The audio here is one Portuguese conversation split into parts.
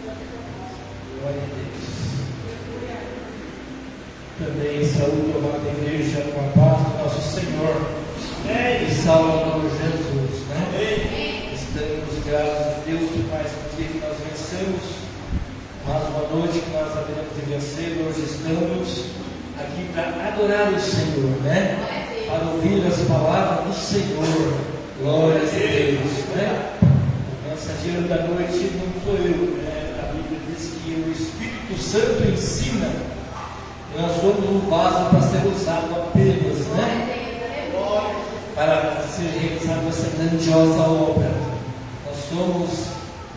Glória a Deus. Também saúde a amada igreja com a paz do nosso Senhor e Salvador Jesus, né? Estamos graças a Deus por mais um dia que nós vencemos, mais uma noite que nós haveremos de vencer. Hoje estamos aqui para adorar o Senhor, né? Para ouvir as palavras do Senhor. Glória a Deus, né? O mensageiro da noite não sou eu, né? A Bíblia diz que o Espírito Santo ensina. Nós somos um vaso para ser usado apenas, né? Para ser realizada essa grandiosa obra. Nós somos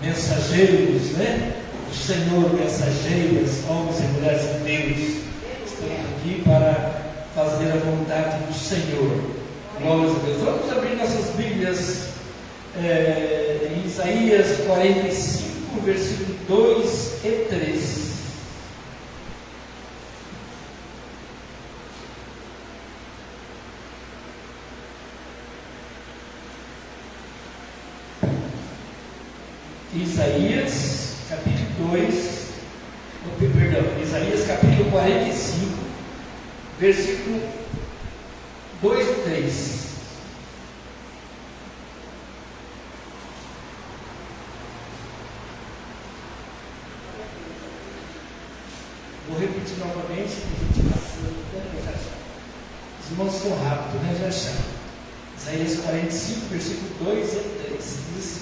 mensageiros, né? O Senhor, mensageiras, homens e mulheres de Deus. Estamos aqui para fazer a vontade do Senhor. Glória a Deus. Vamos abrir nossas Bíblias em Isaías 45, versículos 2 e 3. Isaías capítulo 45, versículo 2 e 3. Vou repetir novamente, para a gente passando, né? Os irmãos são rápidos, né? Já acharam. Isaías 45, versículo 2 e 3. Diz: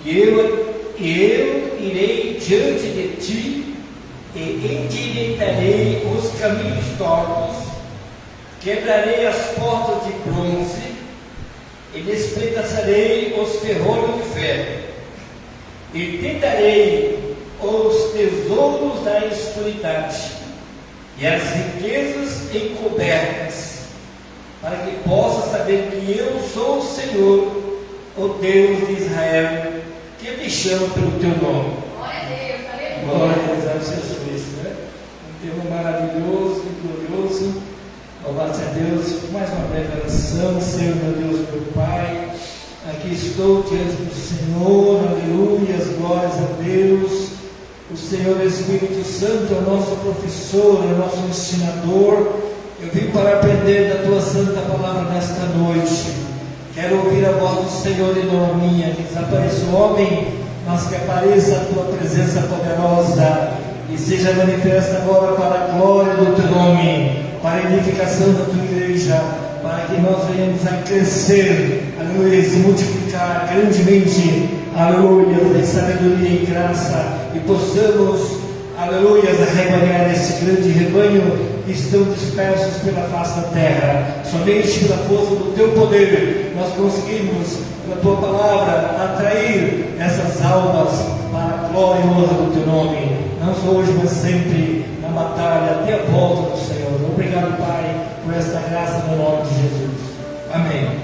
E eu irei diante de ti e endireitarei os caminhos tortos, quebrarei as portas de bronze e despedaçarei os ferrolhos de ferro, e te darei os tesouros da escuridade e as riquezas encobertas, para que possa saber que eu sou o Senhor, o Deus de Israel, que me chama pelo teu nome. Glória a Deus, aleluia. Glória a Jesus, né? Um tema maravilhoso e glorioso. Louvado seja Deus. Mais uma breve oração. Senhor, meu Deus, meu Pai, aqui estou diante do Senhor. Aleluia, glórias a Deus. O Senhor Espírito Santo é o nosso professor, é o nosso ensinador. Eu vim para aprender da tua santa palavra nesta noite. Quero ouvir a voz do Senhor e não a minha. Que desapareça o homem, mas que apareça a tua presença poderosa e seja manifesta agora para a glória do teu nome, para a edificação da tua igreja, para que nós venhamos a crescer, aleluia, e se multiplicar grandemente, aleluia, em sabedoria e graça, e possamos, aleluia, arrebanhar esse grande rebanho que estão dispersos pela face da terra. Somente pela força do teu poder nós conseguimos, pela tua palavra, atrair essas almas para a glória e honra do teu nome, não só hoje, mas sempre na batalha, até a volta do Senhor. Obrigado, Pai, por esta graça no nome de Jesus. Amém.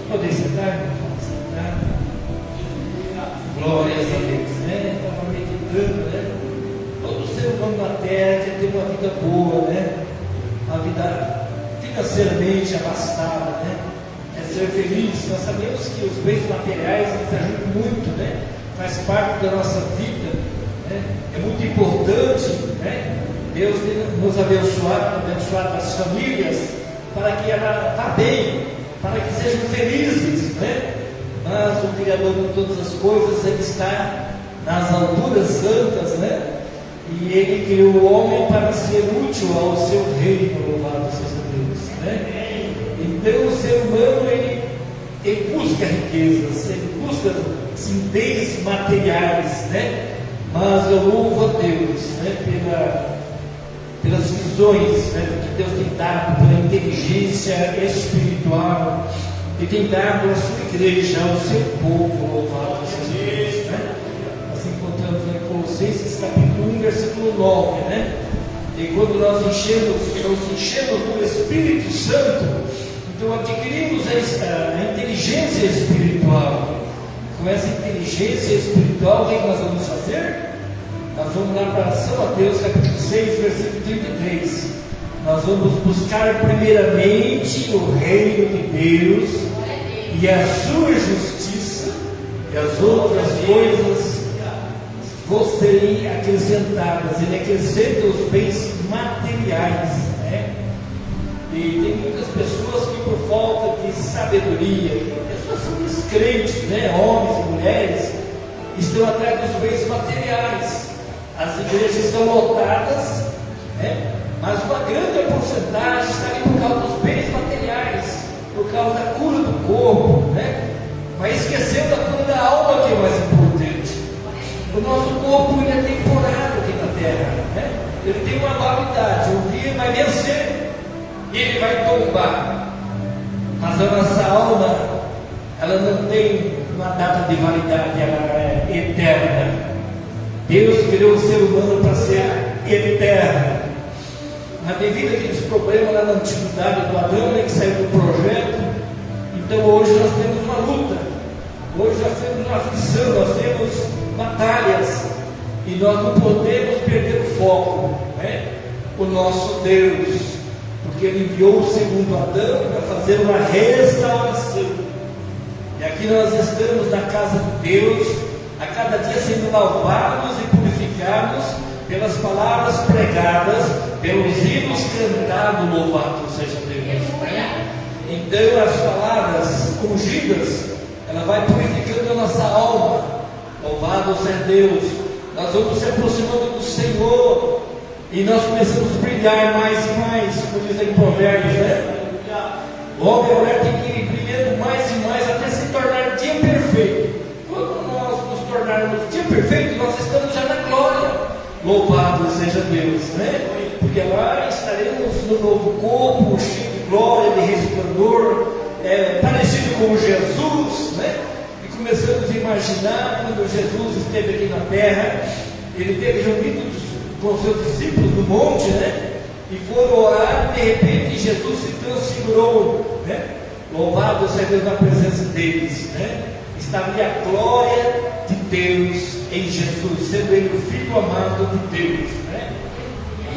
Podem sentar, irmão? Sentar. Glórias a Deus, né? Estava meditando, né? Todo ser humano na terra quer ter uma vida boa, né? Uma vida financeiramente abastada, né? É ser feliz. Nós sabemos que os bens materiais nos ajudam muito, né? Faz parte da nossa vida, né? É muito importante, né? Deus tem nos abençoado as famílias para que ela vá bem, para que sejam felizes, né? Mas o Criador de todas as coisas, Ele está nas alturas santas, né? E Ele criou o homem para ser útil ao seu reino, louvado seja Deus, né? Então o ser humano, ele busca riquezas, ele busca bens materiais, né? Mas eu louvo a Deus, né? Pelas visões, né? Que Deus tem dado, pela inteligência espiritual, e tem dado à sua igreja, ao seu povo, louvado seja Deus, né? Nós encontramos em Colossenses capítulo 1, versículo 9, né? E quando nós enchemos do Espírito Santo, então adquirimos a inteligência espiritual. Com essa inteligência espiritual, o que nós vamos fazer? Nós vamos lá para São Mateus capítulo 6, versículo 33. Nós vamos buscar primeiramente o reino de Deus e a sua justiça, e as outras coisas vos serem acrescentadas. Ele acrescenta os bens materiais, né? E tem muitas pessoas que, por falta de sabedoria, pessoas são descrentes, né? Homens e mulheres, estão atrás dos bens materiais. As igrejas estão lotadas, né? Mas uma grande porcentagem está ali por causa dos bens materiais, por causa da cura do corpo, né? Mas esqueceu da cura da alma, que é mais importante. O nosso corpo ele é temporário aqui na terra, né? Ele tem uma validade, um dia vai vencer e ele vai tombar. Mas a nossa alma, ela não tem uma data de validade, ela é eterna. Deus criou o ser humano para ser eterno. Mas devido àqueles problemas lá na antiguidade do Adão, que saiu do projeto, então hoje nós temos uma luta, hoje nós temos uma aflição, nós temos batalhas, e nós não podemos perder o foco, né? O nosso Deus, porque Ele enviou o segundo Adão para fazer uma restauração. E aqui nós estamos na casa de Deus, a cada dia sendo lavados e purificados pelas palavras pregadas, pelos hinos cantados, louvado seja Deus. Então as palavras ungidas, ela vai purificando a nossa alma. Louvado seja Deus. Nós vamos se aproximando do Senhor e nós começamos a brilhar mais e mais, como diz em Provérbios, né? O homem tem que ir brilhando mais e mais até se tornar dia perfeito. Quando nós nos tornarmos dia perfeito, nós estamos já na glória. Louvado seja Deus, né? Porque lá estaremos no novo corpo, cheio de glória, de resplendor, parecido com Jesus, né? E começamos a imaginar quando Jesus esteve aqui na terra, ele esteve reunido com os seus discípulos no monte, né? E foram orar, de repente Jesus se transfigurou, né? Louvado seja Deus na presença deles, né? Estava ali a glória de Deus em Jesus, sendo ele o Filho amado de Deus, né?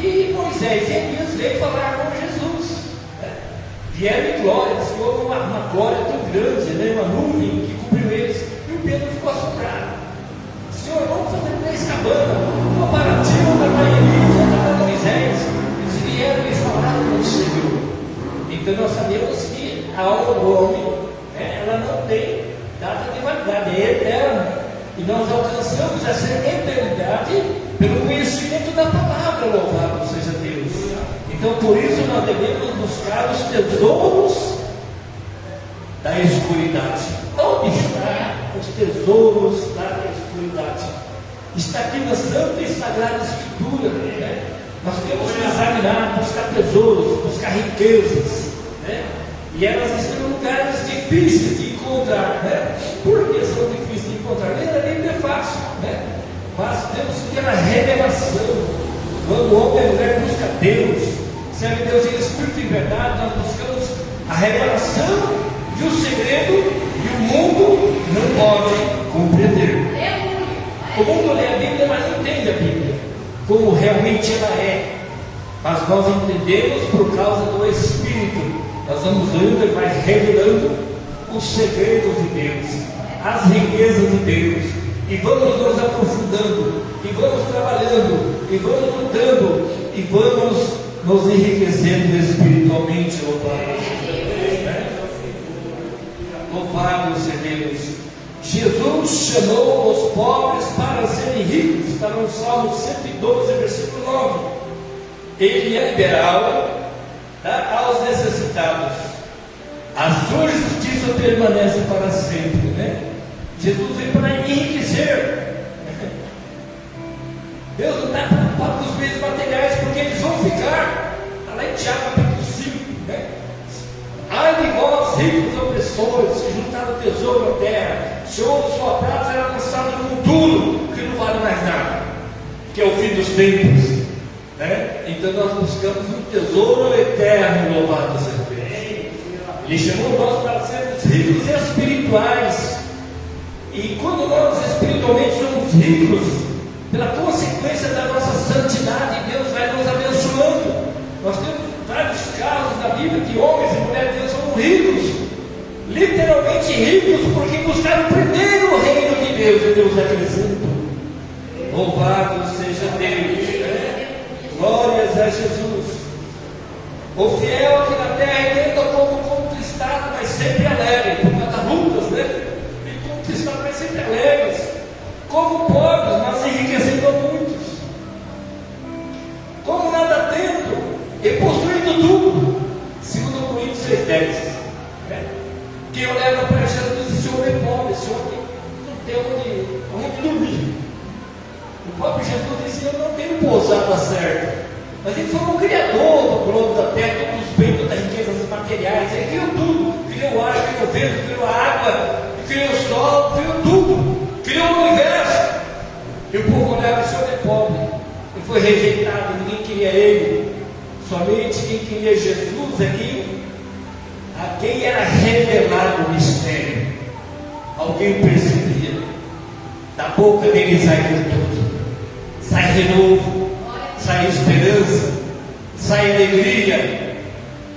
E Moisés e Elias veio falar com Jesus, né? Vieram em glória, diz que houve uma glória tão grande, né? Uma nuvem que cobriu eles, e o Pedro ficou assombrado. Senhor, vamos fazer 3 cabanas, uma para ti, outra para Elias, outra para Moisés. Eles vieram e falaram com o Senhor. Então nós sabemos que a alma do homem, né, ela não tem data de validade, é eterna. E nós alcançamos essa eternidade pelo conhecimento da palavra, louvado seja Deus. Então por isso nós devemos buscar os tesouros da escuridade. Onde estão os tesouros da escuridade? Está aqui na Santa e Sagrada Escritura, né? Nós temos que examinar, buscar tesouros, buscar riquezas, né? E elas estão em lugares difíceis de encontrar, né? Por que são difíceis de encontrar? A Bíblia é fácil, né? Mas temos que ter a revelação. Quando o homem e a mulher busca Deus, serve Deus em espírito e verdade, nós buscamos a revelação de um segredo que o mundo não pode compreender. O mundo lê a Bíblia, mas não entende a Bíblia como realmente ela é. Mas nós entendemos por causa do Espírito. Nós vamos lendo e vai revelando os segredos de Deus, as riquezas de Deus, e vamos nos aprofundando, e vamos trabalhando, e vamos lutando, e vamos nos enriquecendo espiritualmente. Louvado seja Deus, né? Louvado seja Deus. Jesus chamou os pobres para serem ricos, está no Salmo 112, versículo 9. Ele é liberal, dá aos necessitados. A sua justiça permanece para sempre, né? Jesus veio para enriquecer. Deus não está preocupado com os bens materiais, porque eles vão ficar. Está lá em Tiago capítulo 5, né? Ai de vós, ricos opressores, que juntaram tesouro na terra, se ouro sua prata será lançado no futuro, que não vale mais nada, que é o fim dos tempos, né? Então nós buscamos um tesouro eterno, louvado seja Deus. Ele chamou nós para sermos ricos espirituais. E quando nós espiritualmente somos ricos, pela consequência da nossa santidade, Deus vai nos abençoando. Nós temos vários casos na Bíblia que homens e mulheres de Deus são ricos, literalmente ricos, porque buscaram primeiro o reino de Deus e Deus acrescenta. Louvado seja Deus, né? Glórias a Jesus. O fiel aqui na terra tenta como conquistado, mas sempre alegre, por causa das lutas, né? E conquistado, mas sempre alegres, como pobres, mas enriquecendo a muitos, como nada tendo e possuindo tudo, segundo Coríntios 6,10, né? Que eu levo para Jesus, esse homem é pobre, esse homem não tem onde dormir. O próprio Jesus disse: eu não tenho pousada certa. Mas ele foi o criador do globo da terra, todos os bens, todas as riquezas materiais. Ele criou tudo: criou o ar, criou o vento, criou a água, criou o sol, criou tudo, criou o universo. E o povo olhava: esse homem é pobre, ele foi rejeitado, ninguém queria ele. Somente quem queria Jesus aqui, a quem era revelado o mistério, alguém percebia. Da boca dele sai virtude, sai renovo, sai esperança, sai alegria,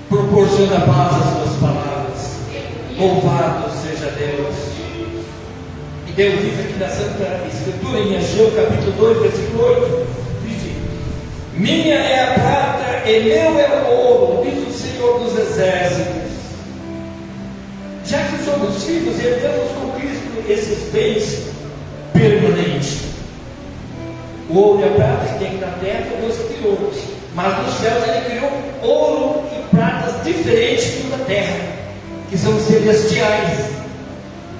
proporciona paz às suas palavras. Louvado seja Deus. E Deus diz aqui na Santa Escritura, em Ageu capítulo 2, versículo 8, diz: minha é a prata e meu é o ouro, diz o Senhor dos Exércitos. Já que somos filhos, herdamos com Cristo esses bens permanentes. O ouro e a prata que tem na terra foi Deus que criou, mas nos céus ele criou ouro e pratas diferentes do da terra, que são celestiais.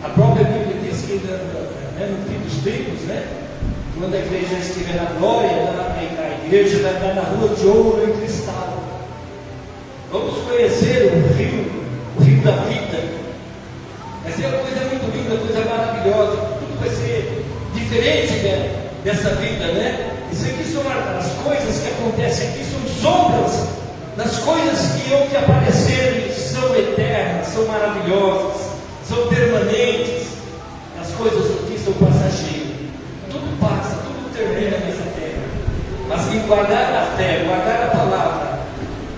A própria Bíblia diz que no fim dos tempos, né, quando a igreja estiver na glória, a igreja vai estar na rua de ouro e cristal. Vamos conhecer o rio da vida. Vai ser uma coisa muito linda, coisa maravilhosa. Tudo vai ser diferente, né, dessa vida, né? Isso aqui são as coisas que acontecem aqui, são sombras das coisas que hão de aparecer, são eternas, são maravilhosas, são permanentes. As coisas aqui são passageiras, tudo passa, tudo termina nessa terra. Mas quem guardar a fé, guardar a palavra,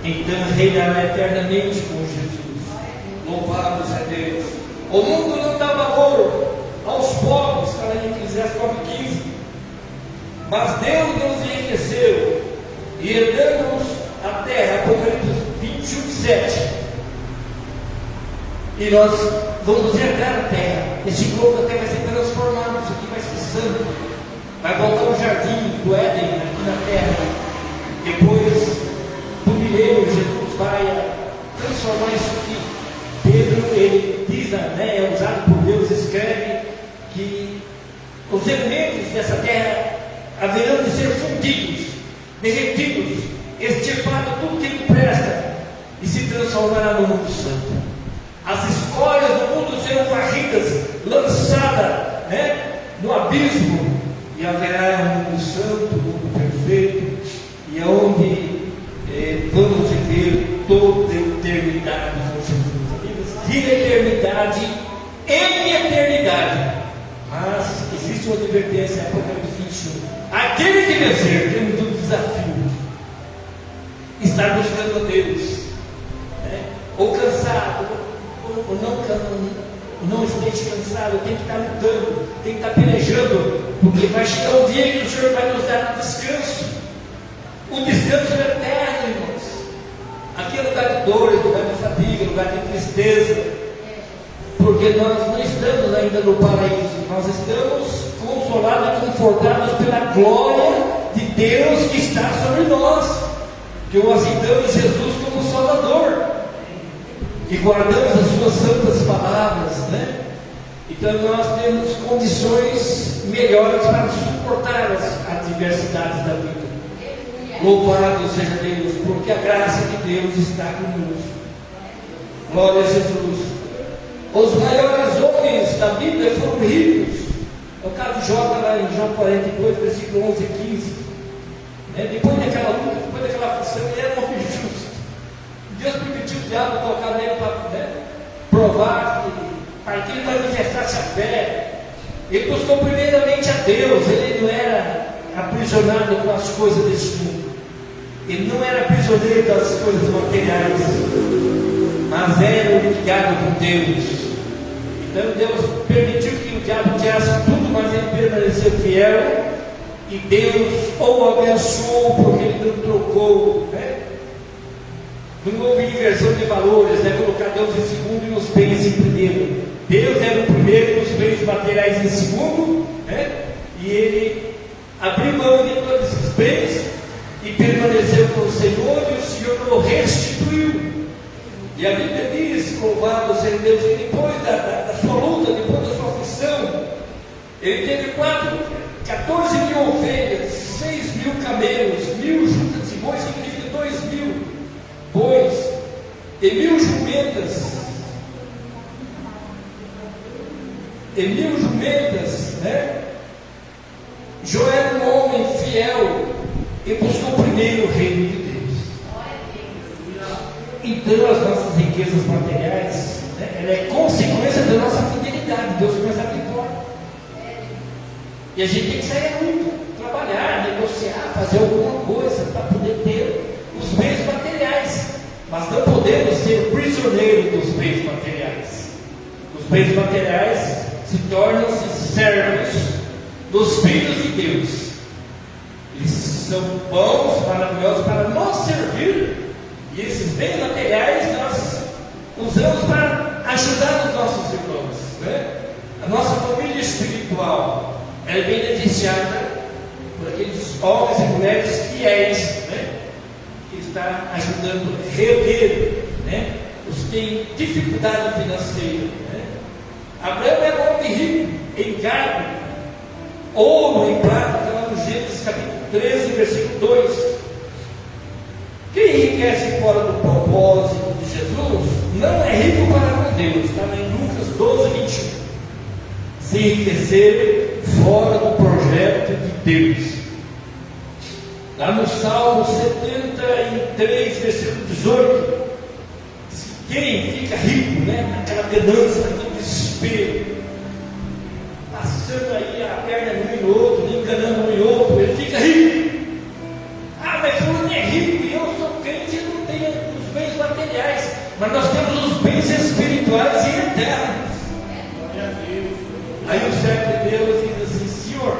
então reinará eternamente com Jesus. Louvado seja Deus. O mundo não dá valor aos pobres, está lá em Eclesiastes 9,15. Mas Deus nos enriqueceu e herdamos a terra, Apocalipse 21,7. E nós vamos herdar a terra. Esse globo da terra vai ser transformado, isso aqui vai ser santo. Vai voltar ao jardim do Éden aqui na terra. Depois do milênio, Jesus vai transformar isso aqui. Pedro, ele diz, é usado por Deus, escreve que os elementos dessa terra haverão de ser fundidos, derretidos, extirpado tudo que não presta e se transformará no mundo santo. As escórias do mundo serão varridas, lançadas, né, no abismo, e haverá um mundo santo, um mundo perfeito, e é onde vamos viver toda a eternidade com Jesus. De eternidade em eternidade. Mas existe uma advertência, Apocalipse 21. Aquele que vencer, temos um desafio: estar buscando a Deus, né? Ou cansado, ou não esteja cansado, tem que estar lutando, tem que estar pelejando, porque vai chegar um dia que o Senhor vai nos dar um descanso. O descanso é eterno, irmãos. Aqui é lugar de dores, lugar de fadiga, lugar de tristeza, porque nós não estamos ainda no paraíso, nós estamos consolados e confortados pela glória de Deus que está sobre nós, que o aceitamos Jesus como Salvador e guardamos as suas santas palavras, né? Então nós temos condições melhores para suportar as adversidades da vida. Louvado seja Deus, porque a graça de Deus está conosco. Glória a Jesus. Os maiores homens da Bíblia foram ricos. É o caso de Jó, lá em Jó 42, versículo 11 e 15. Depois daquela luta, depois daquela aflição, ele era um homem justo. Deus permitiu o diabo tocar nele para provar, para que ele manifestasse a fé. Ele buscou primeiramente a Deus, ele não era aprisionado com as coisas deste mundo. Ele não era prisioneiro das coisas materiais, mas era ligado com Deus. Então Deus permitiu que o diabo tirasse tudo mas ele permaneceu fiel, e Deus ou abençoou porque ele não trocou, né? Não houve inversão de valores, né? Colocar Deus em segundo e os bens em primeiro. Deus era o primeiro, os bens materiais em segundo, né? E ele abriu mão de todos esses bens e permaneceu com o Senhor, e o Senhor o restituiu. E a Bíblia diz, louvado seja Deus, que depois da sua luta, depois da sua aflição, ele teve 14 mil ovelhas, 6 mil camelos, 1000 juntas de bois, significa 2.000 bois, e 1000 jumentas, né? Jó era um homem fiel e buscou primeiro o reino de Deus. Então as nossas riquezas materiais, né, ela é consequência da nossa fidelidade. Deus começa a abrir porta. E a gente tem que sair à luta, trabalhar, negociar, fazer alguma coisa para poder ter os bens materiais. Mas não podemos ser prisioneiros dos bens materiais. Os bens materiais se tornam-se servos dos filhos de Deus. Eles são bons, maravilhosos para nos servir. E esses bens materiais nós usamos para ajudar os nossos irmãos, né? A nossa família espiritual é beneficiada por aqueles homens e mulheres fiéis, né? Que está ajudando a reerguer, né? Os que têm dificuldade financeira, né? Abraão era um homem rico em gado, ouro e prata, está lá no Gênesis capítulo 13, versículo 2. Quem enriquece fora do propósito de Jesus não é rico para com Deus. Está em Lucas 12, 21. Se enriquecer fora do projeto de Deus. Lá no Salmo 73, versículo 18. Quem fica rico, né, naquela ganância, naquele desespero, passando aí a perna num e no outro, enganando um e outro, ele fica rico. Ah, mas fulano é rico e eu sou crente e não tenho os bens materiais, mas nós temos os bens espirituais e eternos. Aí o servo de Deus diz assim: Senhor,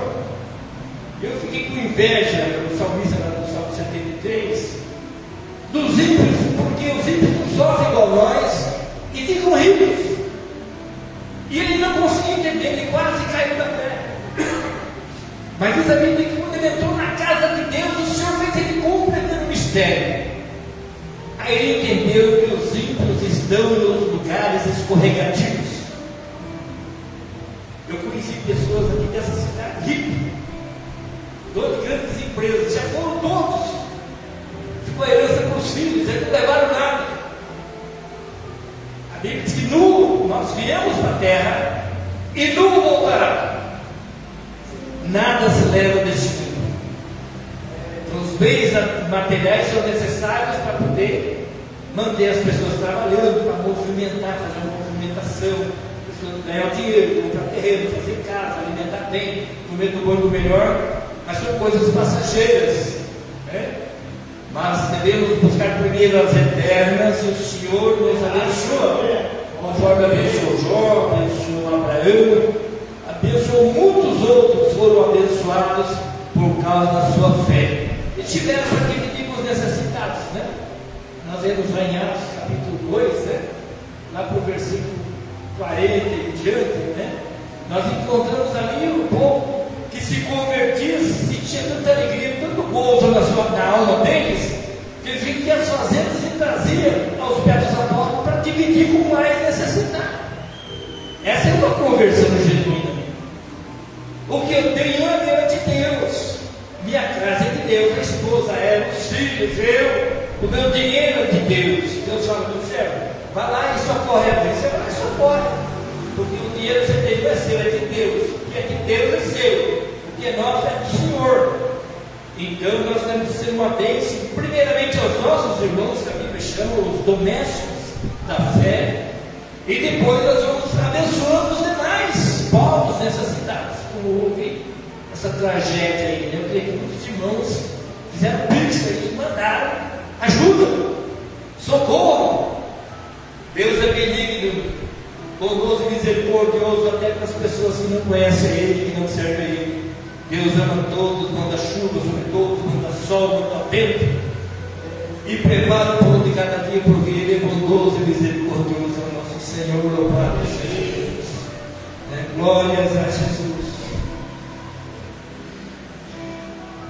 eu fiquei com inveja do salmista no Salmo 73 dos ímpios, porque os ímpios não sofrem igual nós e ficam ricos. E ele não conseguia entender, ele quase caiu da fé. Mas diz a Bíblia que quando ele entrou na casa de Deus, o Senhor fez ele compreender o mistério. Aí ele entendeu que os ímpios estão nos lugares escorregadios. Eu conheci pessoas aqui dessa cidade ricas, dois grandes empresas, já foram todos. Ficou a herança para os filhos, eles não levaram nada. A Bíblia diz que nu nós viemos para a terra e nu voltará. Nada se leva deste mundo. Então, os bens materiais são necessários para poder manter as pessoas trabalhando, para movimentar, fazer uma movimentação, pessoas ganhar dinheiro, comprar terreno, fazer casa, alimentar bem, comer do bom e do melhor, mas são coisas passageiras, né? Mas devemos buscar primeiro as eternas, e o Senhor nos abençoa, conforme abençoou Jó, abençoou Abraão, abençoou muitos outros, foram abençoados por causa da sua fé. E tiveram para dividir com os necessitados, né? Nós vemos lá em Atos capítulo 2, né? Lá para o versículo 40 e diante, né? Nós encontramos ali o povo que se convertia, sentia tanta alegria, tanto gozo na alma deles, que eles vendiam as fazendas e traziam aos pés dos apóstolos para dividir com o mais necessitado. Essa é uma conversão genuína. O que eu tenho é de Deus, minha casa é de Deus, a esposa é, os filhos, o meu dinheiro é de Deus. Deus fala: meu servo, vai lá e socorre a Deus. Você vai lá e socorre, porque o dinheiro que você tem não é seu, é de Deus. O que é de Deus é seu, o que é nosso é do Senhor. Então nós temos que ser uma bênção, primeiramente aos nossos irmãos, que a Bíblia chama os domésticos da fé, e depois nós vamos abençoando os demais povos necessitados. Como houve essa tragédia aí, né? Eu creio que muitos irmãos fizeram pix e mandaram ajuda, socorro. Deus é benigno bondoso e misericordioso até para as pessoas que não conhecem Ele, que não servem a Ele. Deus ama todos, manda chuva sobre todos, manda sol, manda vento, e prepara o pão de cada dia, porque Ele é bondoso e misericordioso, é o nosso Senhor, louvado seja Deus. Glórias a Jesus.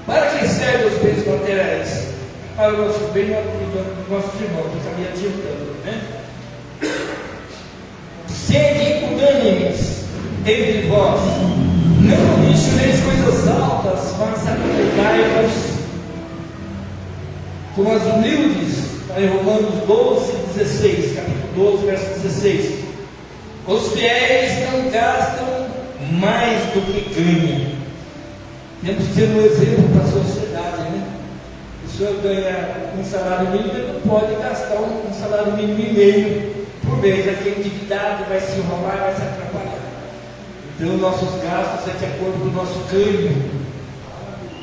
Para quem serve os bens materiais? Para o nosso bem e o nosso irmão, que está me adiantando, né? Sede unânimes entre vós, não enchereis coisas altas, mas sacrificai-vos com as humildes. Está em Romanos 12, 16, capítulo 12, verso 16. Os fiéis não gastam mais do que ganham. Temos que ser um exemplo para a sociedade, né? O senhor ganha um salário mínimo, ele não pode gastar um salário mínimo e meio por mês. Aquele endividado vai se enrolar, vai se atrapalhar. Então, nossos gastos é de acordo com o nosso ganho.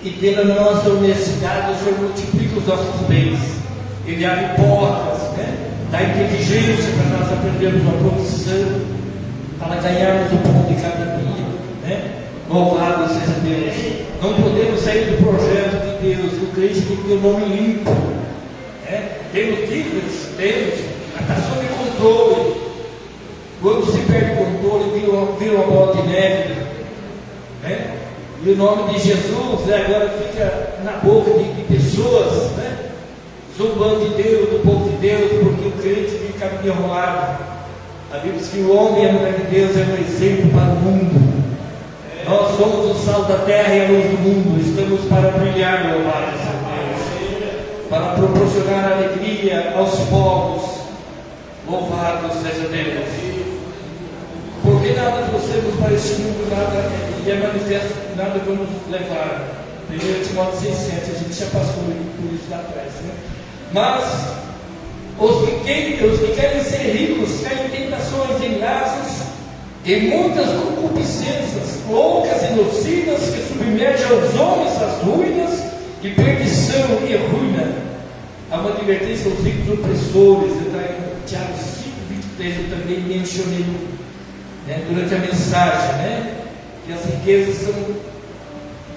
E pela nossa honestidade, o Senhor multiplica os nossos bens. Ele abre portas, né? Dá inteligência para nós aprendermos uma profissão, para ganharmos o pão de cada dia, né? Louvado seja Deus. Não podemos sair do projeto de Deus. O crente tem que ter o nome limpo, né? Temos dívidas, temos, mas está sob controle. Quando se perde o controle, vira uma bola de neve, né? E o nome de Jesus, né, agora fica na boca de pessoas, né? Zombando de Deus, do povo de Deus, porque o crente fica enrolado. A Bíblia diz que o homem, a mulher de Deus, é um exemplo para o mundo. Nós somos o sal da terra e a luz do mundo. Estamos para brilhar, louvado seja Deus, para proporcionar alegria aos povos. Louvado seja Deus. Porque nada trouxemos para este mundo, nada é manifesto, nada vamos levar. 1 Timóteo 6,7, a gente já passou por isso lá atrás, né? Mas os que querem ser ricos caem em tentações, em laços, em muitas concupiscências, loucas e nocivas, que submergem aos homens às ruínas e perdição e ruína. Há uma advertência aos ricos opressores, está em Tiago 5,23, eu também mencionei, né, durante a mensagem, né, que as riquezas são,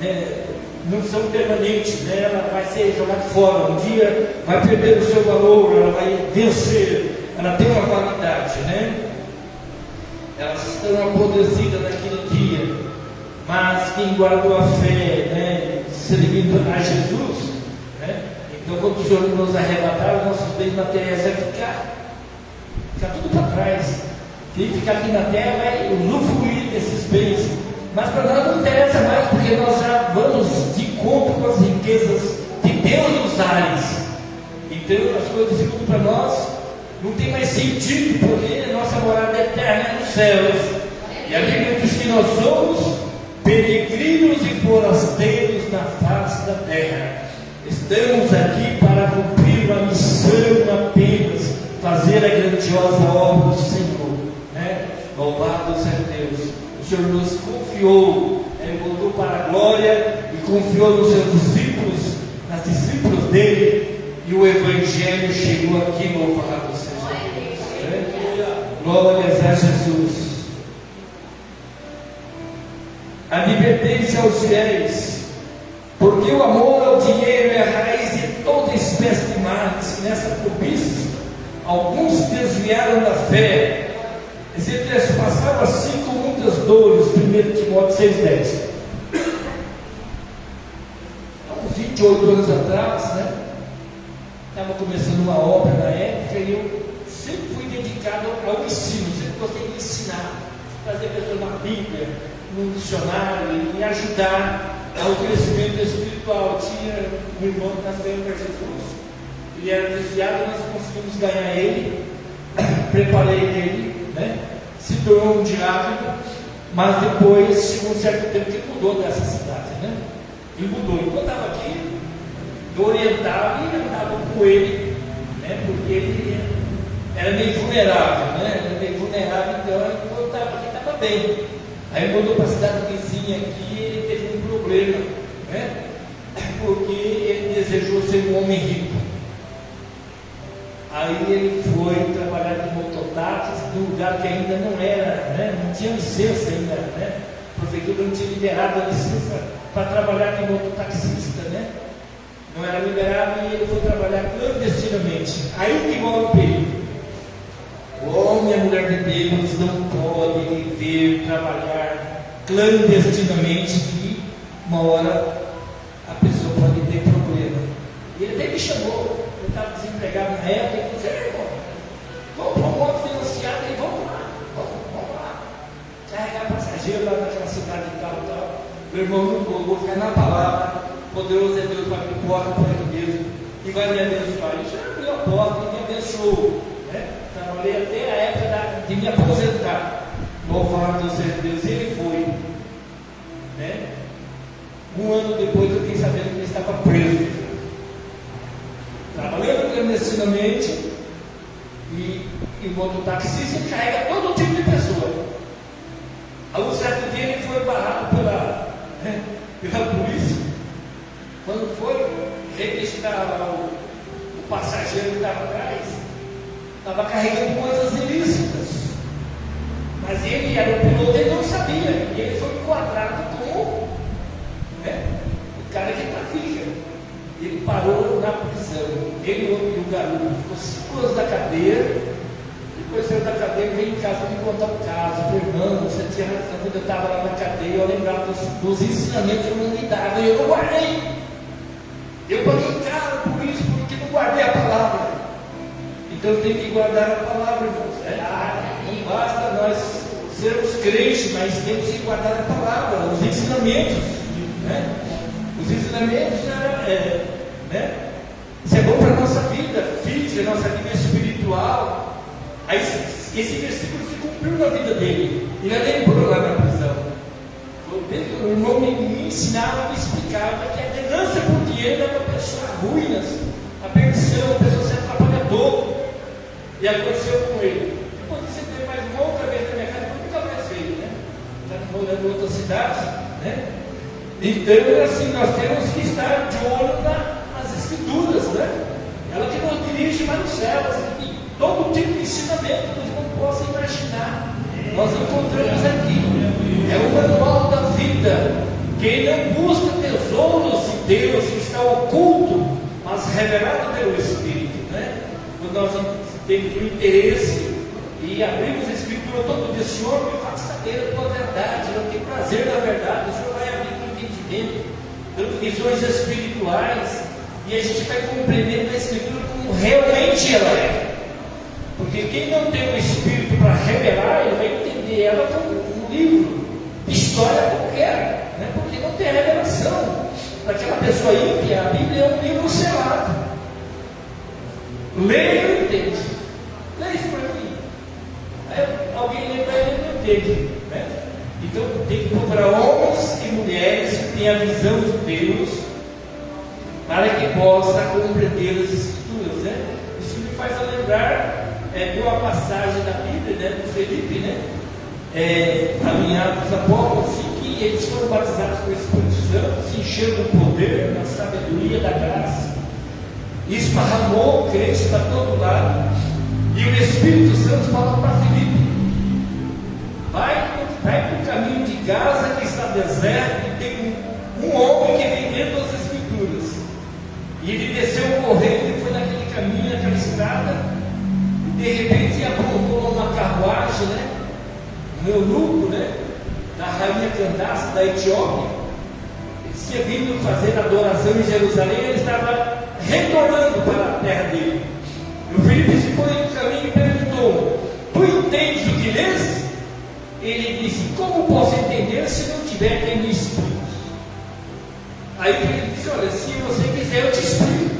né, não são permanentes, né, ela vai ser jogada fora, um dia vai perder o seu valor, ela vai vencer, ela tem uma validade, né? Elas estão apodrecidas naquele dia, mas quem guardou a fé, né, servindo a Jesus, né, então quando o Senhor nos arrebatar, os nossos bens materiais vai ficar tudo para trás. Quem ficar aqui na terra vai usufruir desses bens, mas para nós não interessa mais, porque nós já vamos de encontro com as riquezas de Deus nos ares. Então as coisas ficam para nós, não tem mais sentido, porque nossa morada eterna é nos céus. E a Bíblia diz que nós somos peregrinos e forasteiros na face da terra. Estamos aqui para cumprir uma missão apenas, fazer a grandiosa obra do Senhor, né? Louvado seja Deus. O Senhor nos confiou, Ele voltou para a glória e confiou nos seus discípulos, nas discípulos dele, e o Evangelho chegou aqui, louvado seja Deus, né? Glórias a Jesus. A advertência aos fiéis, porque o amor ao dinheiro é a raiz de toda espécie de males. Nessa cobiça, alguns desviaram da fé, esse texto passava assim com muitas dores. 1 Timóteo 6,10. Há uns 28 anos atrás, né, estava começando uma obra na época, e eu sempre fui dedicado ao ensino, sempre gostei de ensinar, trazer pessoas na Bíblia, no dicionário, e ajudar ao crescimento espiritual. Tinha um irmão que nasceu para Jesus, ele era desviado, nós conseguimos ganhar ele, preparei ele, né? Se tornou um diácono, mas depois chegou um certo tempo que ele mudou dessa cidade, né? Ele mudou. Enquanto eu estava aqui, eu orientava e andava com ele, né? Porque ele era meio vulnerável, né? Era meio vulnerável, então enquanto eu estava aqui, estava bem. Aí ele mudou para a cidade vizinha aqui e ele teve um problema, né? Porque ele desejou ser um homem rico. Aí ele foi trabalhar de mototáxis, num lugar que ainda não era, né? Não tinha licença ainda, né? A prefeitura não tinha liberado a licença para trabalhar de mototaxista, né? Não era liberado e ele foi trabalhar clandestinamente. Aí que mora o perigo. O homem e a mulher de Deus não podem viver, trabalhar clandestinamente, que uma hora a pessoa pode ter problema. E ele até me chamou, eu estava desempregado na época, ele disse: irmão, vamos para uma moto financiada e vamos lá, carregar passageiro lá naquela cidade e tal. Meu irmão, não vou ficar na palavra, poderoso é Deus para abrir porta para ele mesmo, e vai me abençoar. Ele já abriu a porta e me abençoou, né? Trabalhei até a época de me aposentar. Louvado seja Deus, ele foi, né? Um ano depois eu fiquei sabendo que ele estava preso, trabalhando clandestinamente, e o mototaxista carrega todo tipo de pessoa. A um certo dia ele foi barrado pela polícia. Quando foi registrar o passageiro que estava atrás, estava carregando coisas ilícitas. Mas ele era o piloto, ele não sabia. E ele foi enquadrado como, né, o cara que trafica. Ele parou na prisão. Ele e o garoto ficou 5 anos na cadeia. Depois saiu da cadeia e veio em casa me contar o caso. Irmão, você tinha razão, quando eu estava lá na cadeia, eu lembrava dos ensinamentos que eu me dava e eu não guardei. Eu paguei caro por isso, porque não guardei a palavra. Então eu tenho que guardar a palavra, irmãos. Não basta nós sermos crentes, mas temos que guardar a palavra, os ensinamentos, né? Os ensinamentos, né? Isso é bom para a nossa vida física, nossa vida espiritual. Aí esse versículo se cumpriu na vida dele. Ele lembrou lá na prisão. O irmão me ensinava, me explicava que a ganância por dinheiro leva a pessoa a ruínas, a perdição, a pessoa se atrapalhador. E aconteceu com ele. Depois você tem mais uma outra vez na minha casa, eu nunca mais veio, né? Já morando em outra cidade, né? Então, assim, nós temos que estar de olho nas escrituras, né? Ela que nos dirige para os céus, e todo tipo de ensinamento que você não possa imaginar, nós encontramos aqui. É o manual da vida. Quem não busca tesouros de Deus que está oculto, mas revelado pelo Espírito, né? Quando nós temos o interesse e abrimos a Escritura todo dia: Senhor, me faça saber a tua verdade, eu tenho prazer na verdade. O Senhor vai abrir o entendimento, dando visões espirituais, e a gente vai compreendendo a Escritura como realmente ela é. Porque quem não tem o Espírito para revelar, ele vai entender ela como um livro de história qualquer, né? Porque não tem revelação. Para aquela pessoa ímpia, a Bíblia é um livro selado. Leia e entende. Leia isso para mim. Aí alguém lê para ele e não entende, né? Então tem que procurar homens e mulheres que tenham a visão de Deus, para que possa compreender as Escrituras, né? Isso me faz lembrar de uma passagem da Bíblia, né, do Felipe, né? Caminhar dos apóstolos, assim, que eles foram batizados com o Espírito Santo, se encheram do poder, da sabedoria, da graça, e esparramou o crente para todo lado. E o Espírito Santo falou para Felipe: vai para o caminho de Gaza, que está deserto, e tem um homem que vem dentro das Escrituras. E ele desceu correndo e foi naquele caminho, naquela estrada. De repente apontou uma carruagem, né? Um eunuco, né? Da rainha Candace da Etiópia. Ele tinha vindo fazer adoração em Jerusalém, ele estava retornando para a terra dele. E o Felipe ficou no caminho e perguntou: tu entendes o que lês? Ele disse: como posso entender se não tiver quem me explique? Aí ele disse: olha, se você quiser eu te explico.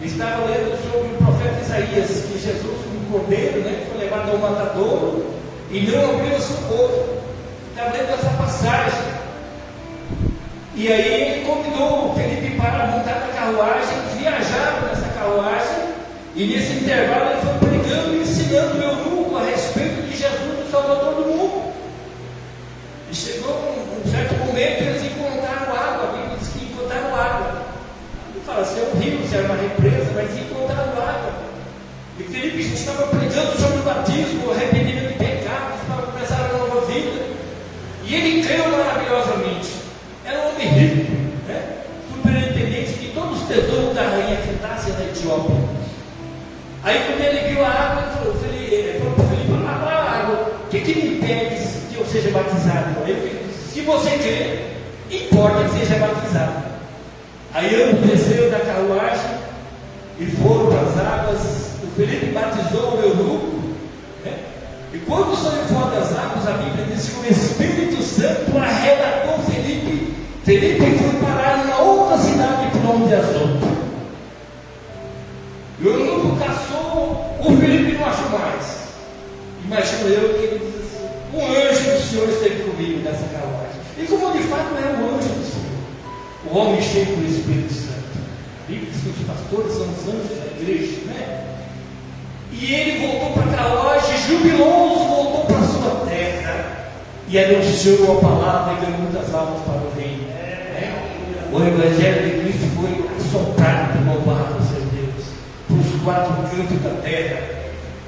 Estava lendo sobre o profeta Isaías, que Jesus, um cordeiro, né, foi levado ao matadouro e não abriu a sua boca. Estava lendo essa passagem. E aí ele convidou o Felipe para montar na carruagem, viajaram nessa carruagem, e nesse intervalo ele foi pregando e ensinando o eunuco a respeito de Jesus, o Salvador do mundo. E chegou um certo momento eles encontraram água. A Bíblia diz que encontraram água. Fala, se é um rio, se é uma represa, mas encontraram água. E Felipe estava pregando sobre o Egito, né? Superintendente de todos os tesouros da rainha Cantácia da Etiópia. Aí quando ele viu a água, ele falou para Filipe: lavar a água, o que me impede que eu seja batizado? Ele disse: se você quer, importa que seja batizado. Aí ambos desceram da carruagem e foram para as águas. O Filipe batizou o eunuco, né? E quando saiu fora das águas, a Bíblia diz que o Espírito Santo arrebatou Filipe. Filipe foi parar em outra cidade por onde azou. E o eunuco caçou, o Filipe não achou mais. Imagino eu que ele diz assim: um anjo do Senhor esteve comigo nessa carruagem. E como de fato era um anjo do Senhor, o homem cheio do Espírito Santo. A Bíblia diz que os pastores são os anjos da igreja, né? E ele voltou para a carruagem, jubiloso, voltou para a sua terra e anunciou a palavra e ganhou muitas almas para o reino. O Evangelho de Cristo foi assoprado, louvado seja Deus, para os quatro cantos da terra,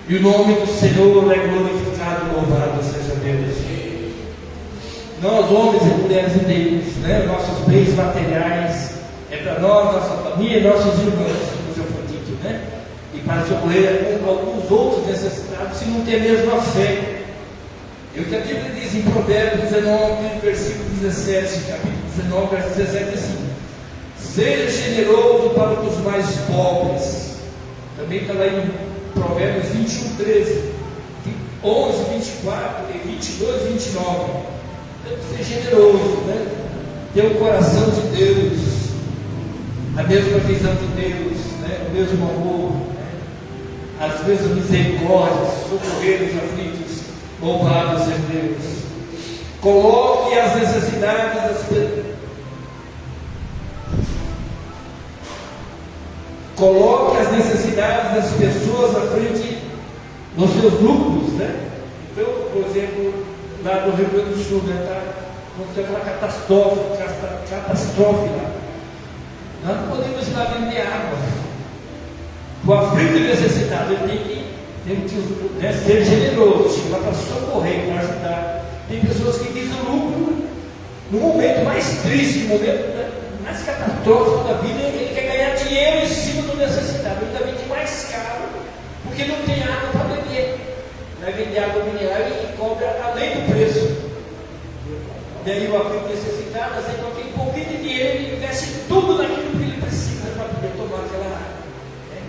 e o nome do Senhor é glorificado, louvado seja Deus. Nós, homens e mulheres de Deus, né, nossos bens materiais é para nós, nossa família e nossos irmãos, como já foi dito, né? E para socorrer alguns outros necessitados, se não tem a mesma fé. É o que a Bíblia diz em Provérbios 19, versículo 17, capítulo 19, versículo 17, assim: seja generoso para os mais pobres. Também está lá em Provérbios 21, 13, 11, 24, 22, 29. Então, ser generoso, né? Ter o coração de Deus, a mesma visão de Deus, né? O mesmo amor, né? As mesmas misericórdias, socorrer os aflitos. Louvado seja Deus. Coloque as necessidades das pessoas. Coloque as necessidades das pessoas à frente dos seus grupos, né? Então, por exemplo, lá no Rio Grande do Sul, né, está acontecendo uma catástrofe lá. Nós não podemos ir lá vender água. O aflito e necessitado, ele tem que ser generoso, chegar para socorrer, para ajudar. Tem pessoas que visam lucro no momento mais triste, no momento mais catastrófico da vida. Ele quer ganhar dinheiro em cima do necessitado, ainda vende mais caro, porque não tem água para beber. Vai vender água mineral e cobra além do preço. Daí o aflito necessitado, assim, com aquele pouquinho de dinheiro, ele investe tudo naquilo que ele precisa para poder tomar aquela água. Né?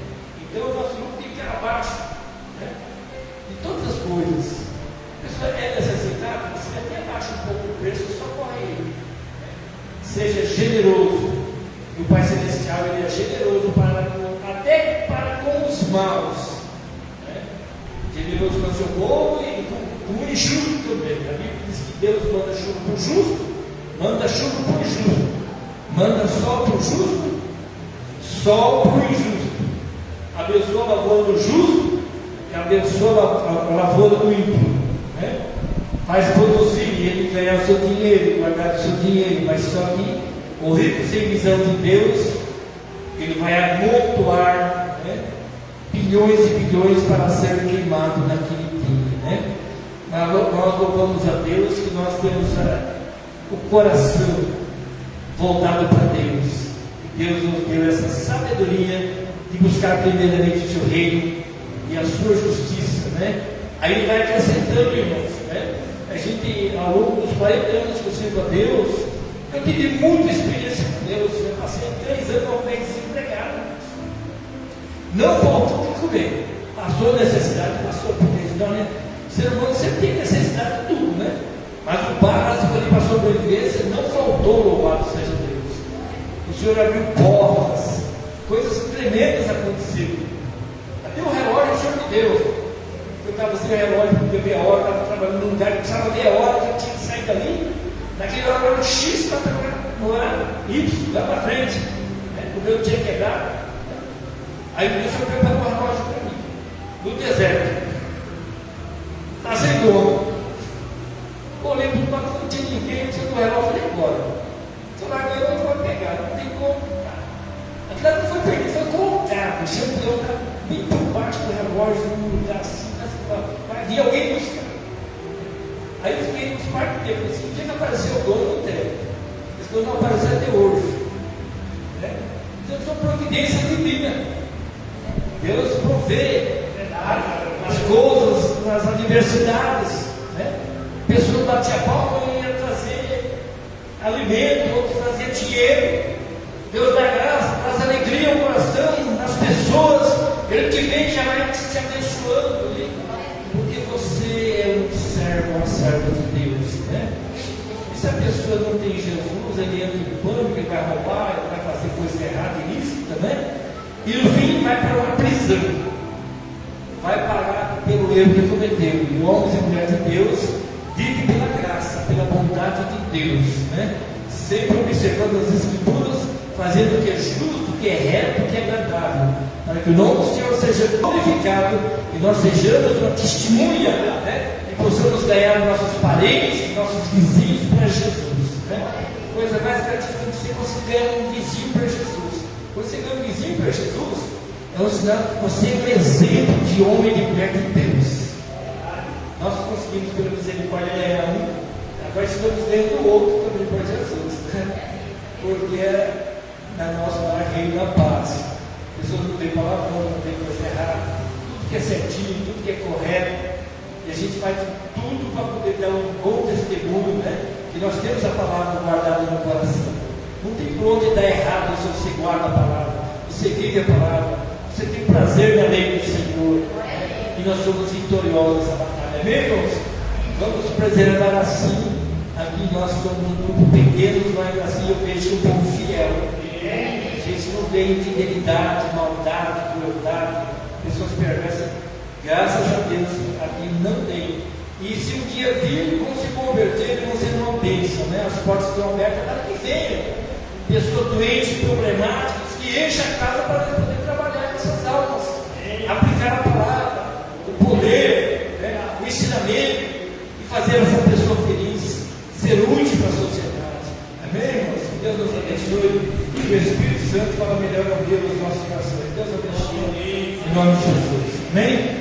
Então o nosso lucro tem que ir abaixo de todas as coisas. A pessoa é necessitada, você até abaixa um pouco o preço, socorre ele. Seja generoso. E o Pai Celestial, ele é generoso até para com os maus. Né? Generoso com o seu povo e com o injusto também. A Bíblia diz que Deus manda chuva para o justo, manda chuva para o injusto, manda sol para o justo, sol para o injusto. Abençoa a lavoura do justo e abençoa a lavoura do ímpio, né? Faz produzir e ele ganhar o seu dinheiro, guardar o seu dinheiro, mas só que o rico sem visão de Deus, ele vai amontoar, né, bilhões e bilhões para ser queimado naquele dia, né? Mas nós louvamos a Deus que nós temos o coração voltado para Deus. Deus nos deu essa sabedoria de buscar primeiramente o seu reino e a sua justiça, né? Aí ele vai acrescentando, irmãos, né? A gente, ao longo dos 40 anos que eu sirvo a Deus, eu tive muita experiência com Deus. Eu passei 3 anos ao mês desempregado. Não faltou o que comer. Passou necessidade, passou por isso. Então, né? O ser humano sempre tem necessidade de tudo, né? Mas o básico ali para a sobrevivência não faltou, louvado seja Deus. O Senhor abriu portas, coisas tremendas aconteceram. Até o relógio o Senhor me deu. Eu estava sem relógio, porque meia hora, estava trabalhando num lugar que precisava meia hora, que eu tinha que sair dali. Naquele hora era um X para trabalhar no ar Y, lá para frente. Né? O meu tinha quebrado. Aí o Senhor preparou um relógio para mim, no deserto. Está sem dono. Olhei para o lado, não tinha ninguém, não tinha no relógio, falei agora. Se eu largar, eu vou pegar, não tem como. Aquilo não foi perdido, foi colocado. O champião está bem por baixo do relógio, num lugar assim, vai vir alguém buscar. Aí eu fiquei uns parte de tempo, assim, o dia que apareceu o dono, não tem. Eles pastor não apareceu até hoje. Né? Então são providências divinas. Deus provê as coisas nas adversidades. Né? Pessoas batiam a palma e iam trazer alimento, outros traziam dinheiro. Deus dá graça, traz alegria ao coração, nas pessoas. Ele te vem e já vai te abençoando, porque você é um servo, uma serva de Deus. Né? E se a pessoa não tem Jesus, ele entra em pânico, ele vai roubar, ele vai fazer coisa errada, ilícita, né? E no fim vai para uma prisão. Vai pagar pelo erro que cometeu. E homens e mulheres de Deus vivem pela graça, pela bondade de Deus, né? Sempre observando as Escrituras, fazendo o que é justo, o que é reto, o que é agradável, para que o nome do Senhor seja glorificado e nós sejamos uma testemunha, né? E possamos ganhar nossos parentes, nossos vizinhos para Jesus, né? Coisa mais gratificante se você ganhar um vizinho para Jesus. Quando você ganha um vizinho para Jesus, é um sinal que você é um exemplo de homem e de mulher de Deus. Nós conseguimos, pela misericórdia, ganhar um, agora estamos ganhando o outro também por Jesus, né? Porque na nossa lar reina a paz. As pessoas não têm palavrão, não têm coisa errada, tudo que é certinho, tudo que é correto, e a gente faz tudo para poder dar um bom testemunho, né? Que nós temos a palavra guardada no coração. Não tem por onde dar errado se você guarda a palavra, você vive a palavra, você tem prazer na lei do Senhor, e nós somos vitoriosos nessa batalha, amém, irmãos? Vamos preservar assim. Aqui nós somos um grupo pequeno, mas assim eu vejo um povo fiel. A gente não vê infidelidade, maldade, crueldade, pessoas perversas. Graças a Deus, aqui não tem. E se um dia vir, vão se converter, vão ser uma bênção, né? As portas estão abertas para que venham. Pessoas doentes, problemáticas, que enchem a casa para nós poder trabalhar com essas almas, aplicar a palavra, o poder, né? O ensinamento, e fazer essa pessoa feliz, ser útil para a sociedade. Amém, irmãos? Deus nos abençoe. E o Espírito Santo fala melhor ao Deus nos nossos corações. Deus abençoe. Em nome de Jesus. Amém?